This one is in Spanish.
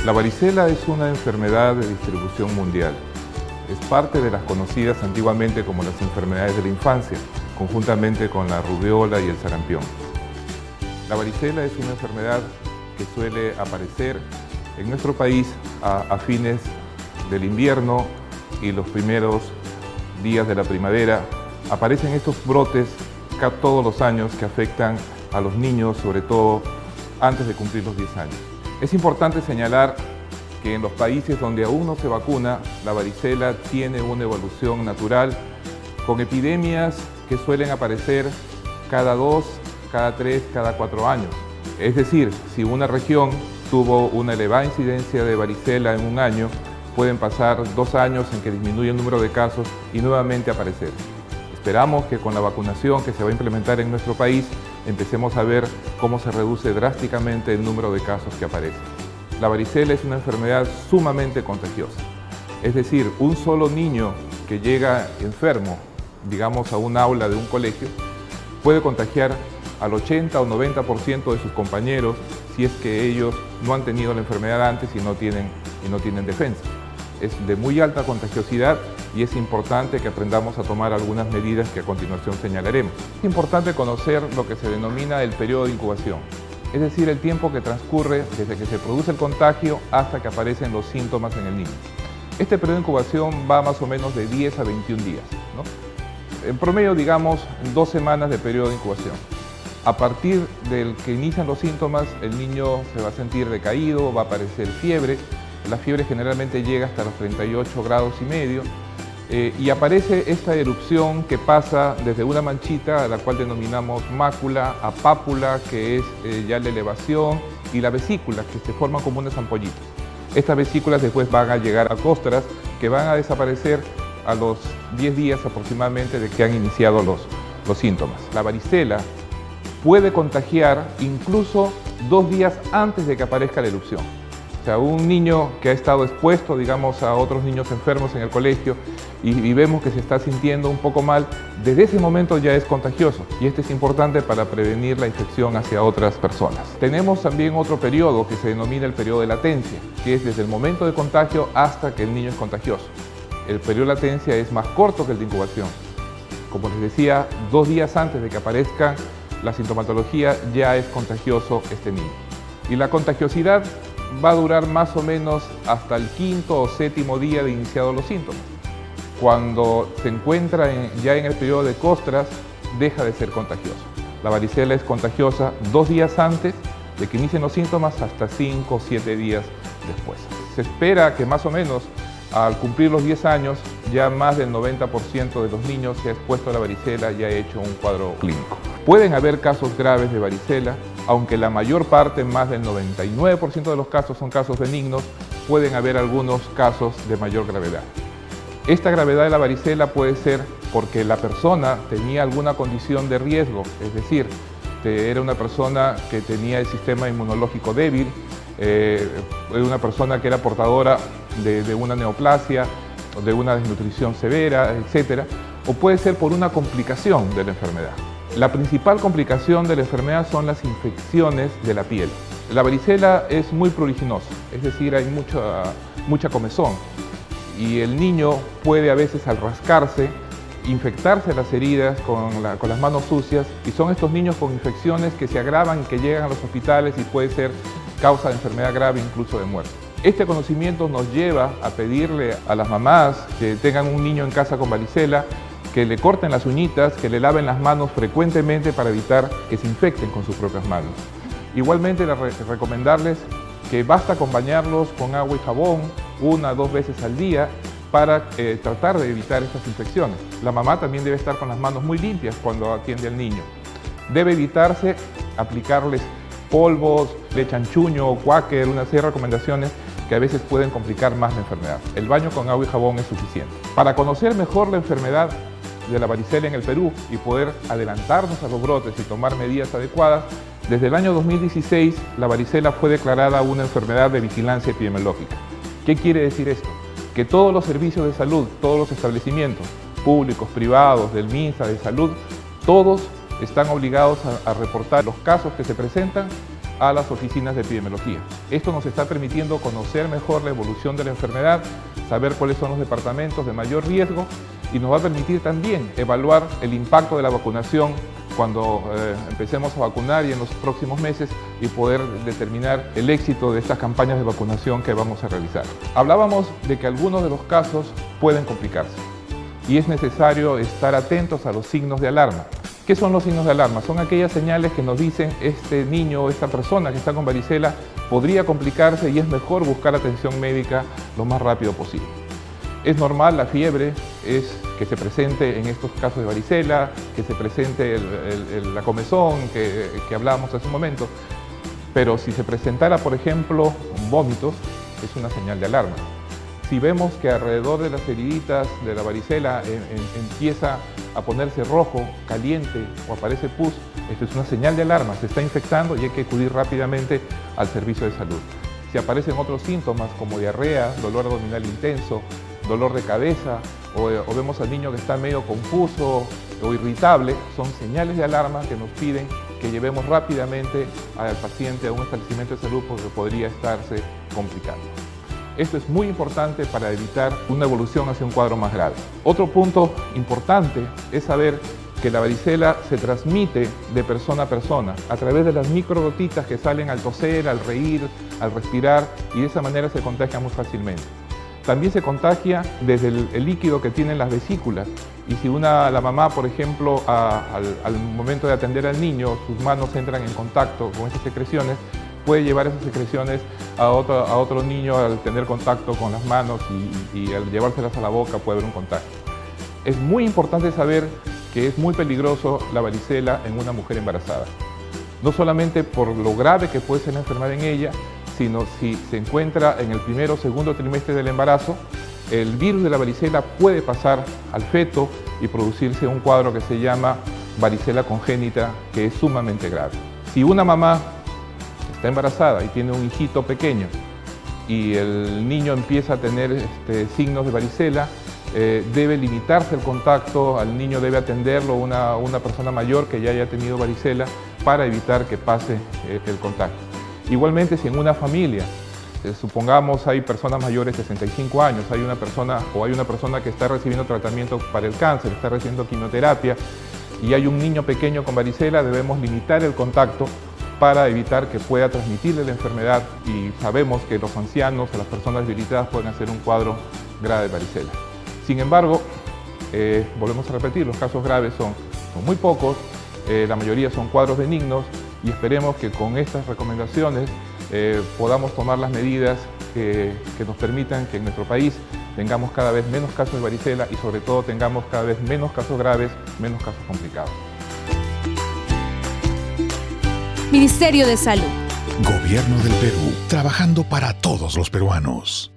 La varicela es una enfermedad de distribución mundial. Es parte de las conocidas antiguamente como las enfermedades de la infancia, conjuntamente con la rubiola y el sarampión. La varicela es una enfermedad que suele aparecer en nuestro país a fines del invierno y los primeros días de la primavera. Aparecen estos brotes todos los años que afectan a los niños, sobre todo antes de cumplir los 10 años. Es importante señalar que en los países donde aún no se vacuna, la varicela tiene una evolución natural con epidemias que suelen aparecer cada 2, cada 3, cada 4 años. Es decir, si una región tuvo una elevada incidencia de varicela en un año, pueden pasar 2 años en que disminuye el número de casos y nuevamente aparecer. Esperamos que con la vacunación que se va a implementar en nuestro país, empecemos a ver cómo se reduce drásticamente el número de casos que aparecen. La varicela es una enfermedad sumamente contagiosa. Es decir, un solo niño que llega enfermo, digamos a un aula de un colegio, puede contagiar al 80 o 90% de sus compañeros si es que ellos no han tenido la enfermedad antes y no tienen defensa. Es de muy alta contagiosidad y es importante que aprendamos a tomar algunas medidas que a continuación señalaremos. Es importante conocer lo que se denomina el periodo de incubación, es decir, el tiempo que transcurre desde que se produce el contagio hasta que aparecen los síntomas en el niño. Este periodo de incubación va más o menos de 10 a 21 días, ¿no? En promedio, digamos, 2 semanas de periodo de incubación. A partir del que inician los síntomas, el niño se va a sentir decaído, va a aparecer fiebre. La fiebre generalmente llega hasta los 38 grados y medio y aparece esta erupción que pasa desde una manchita, a la cual denominamos mácula, a pápula, que es ya la elevación, y la vesícula, que se forman como unas ampollitas. Estas vesículas después van a llegar a costras, que van a desaparecer a los 10 días aproximadamente de que han iniciado los síntomas. La varicela puede contagiar incluso 2 días antes de que aparezca la erupción. O sea, un niño que ha estado expuesto, digamos, a otros niños enfermos en el colegio y vemos que se está sintiendo un poco mal, desde ese momento ya es contagioso y esto es importante para prevenir la infección hacia otras personas. Tenemos también otro periodo que se denomina el periodo de latencia, que es desde el momento de contagio hasta que el niño es contagioso. El periodo de latencia es más corto que el de incubación. Como les decía, 2 días antes de que aparezca la sintomatología ya es contagioso este niño. Y la contagiosidad va a durar más o menos hasta el 5.º o 7.º día de iniciados los síntomas. Cuando se encuentra ya en el periodo de costras, deja de ser contagioso. La varicela es contagiosa 2 días antes de que inicien los síntomas hasta 5 o 7 días después. Se espera que más o menos al cumplir los 10 años, ya más del 90% de los niños que ha expuesto a la varicela ya ha hecho un cuadro clínico. Pueden haber casos graves de varicela, aunque la mayor parte, más del 99% de los casos son casos benignos, pueden haber algunos casos de mayor gravedad. Esta gravedad de la varicela puede ser porque la persona tenía alguna condición de riesgo, es decir, era una persona que tenía el sistema inmunológico débil, una persona que era portadora de una neoplasia, de una desnutrición severa, etc. O puede ser por una complicación de la enfermedad. La principal complicación de la enfermedad son las infecciones de la piel. La varicela es muy pruriginosa, es decir, hay mucha comezón y el niño puede a veces al rascarse infectarse las heridas con las manos sucias y son estos niños con infecciones que se agravan, que llegan a los hospitales y puede ser causa de enfermedad grave, incluso de muerte. Este conocimiento nos lleva a pedirle a las mamás que tengan un niño en casa con varicela que le corten las uñitas, que le laven las manos frecuentemente para evitar que se infecten con sus propias manos. Igualmente, recomendarles que basta con bañarlos con agua y jabón 1 o 2 veces al día para tratar de evitar estas infecciones. La mamá también debe estar con las manos muy limpias cuando atiende al niño. Debe evitarse aplicarles polvos, leche anchuño o cuáquer, una serie de recomendaciones que a veces pueden complicar más la enfermedad. El baño con agua y jabón es suficiente. Para conocer mejor la enfermedad de la varicela en el Perú y poder adelantarnos a los brotes y tomar medidas adecuadas, desde el año 2016 la varicela fue declarada una enfermedad de vigilancia epidemiológica. ¿Qué quiere decir esto? Que todos los servicios de salud, todos los establecimientos públicos, privados, del MINSA, de salud, todos están obligados a reportar los casos que se presentan a las oficinas de epidemiología. Esto nos está permitiendo conocer mejor la evolución de la enfermedad, saber cuáles son los departamentos de mayor riesgo y nos va a permitir también evaluar el impacto de la vacunación cuando empecemos a vacunar y en los próximos meses y poder determinar el éxito de estas campañas de vacunación que vamos a realizar. Hablábamos de que algunos de los casos pueden complicarse y es necesario estar atentos a los signos de alarma. ¿Qué son los signos de alarma? Son aquellas señales que nos dicen este niño o esta persona que está con varicela podría complicarse y es mejor buscar atención médica lo más rápido posible. Es normal la fiebre, es que se presente en estos casos de varicela, que se presente la comezón que hablábamos hace un momento, pero si se presentara, por ejemplo, vómitos, es una señal de alarma. Si vemos que alrededor de las heriditas de la varicela empieza a ponerse rojo, caliente o aparece pus, esto es una señal de alarma, se está infectando y hay que acudir rápidamente al servicio de salud. Si aparecen otros síntomas como diarrea, dolor abdominal intenso, dolor de cabeza o vemos al niño que está medio confuso o irritable, son señales de alarma que nos piden que llevemos rápidamente al paciente a un establecimiento de salud porque podría estarse complicando. Esto es muy importante para evitar una evolución hacia un cuadro más grave. Otro punto importante es saber que la varicela se transmite de persona a persona a través de las microgotitas que salen al toser, al reír, al respirar y de esa manera se contagia muy fácilmente. También se contagia desde el líquido que tienen las vesículas y si la mamá, por ejemplo, al momento de atender al niño, sus manos entran en contacto con esas secreciones, puede llevar esas secreciones a otro niño al tener contacto con las manos y al llevárselas a la boca puede haber un contagio. Es muy importante saber que es muy peligroso la varicela en una mujer embarazada. No solamente por lo grave que puede ser la enfermedad en ella, sino si se encuentra en el primero o segundo trimestre del embarazo, el virus de la varicela puede pasar al feto y producirse un cuadro que se llama varicela congénita, que es sumamente grave. Si una mamá está embarazada y tiene un hijito pequeño y el niño empieza a tener signos de varicela, debe limitarse el contacto, al niño debe atenderlo una persona mayor que ya haya tenido varicela para evitar que pase el contacto. Igualmente, si en una familia, supongamos hay personas mayores de 65 años, hay una persona que está recibiendo tratamiento para el cáncer, está recibiendo quimioterapia y hay un niño pequeño con varicela, debemos limitar el contacto para evitar que pueda transmitirle la enfermedad y sabemos que los ancianos o las personas debilitadas pueden hacer un cuadro grave de varicela. Sin embargo, volvemos a repetir, los casos graves son muy pocos, la mayoría son cuadros benignos y esperemos que con estas recomendaciones podamos tomar las medidas que nos permitan que en nuestro país tengamos cada vez menos casos de varicela y sobre todo tengamos cada vez menos casos graves, menos casos complicados. Ministerio de Salud. Gobierno del Perú, trabajando para todos los peruanos.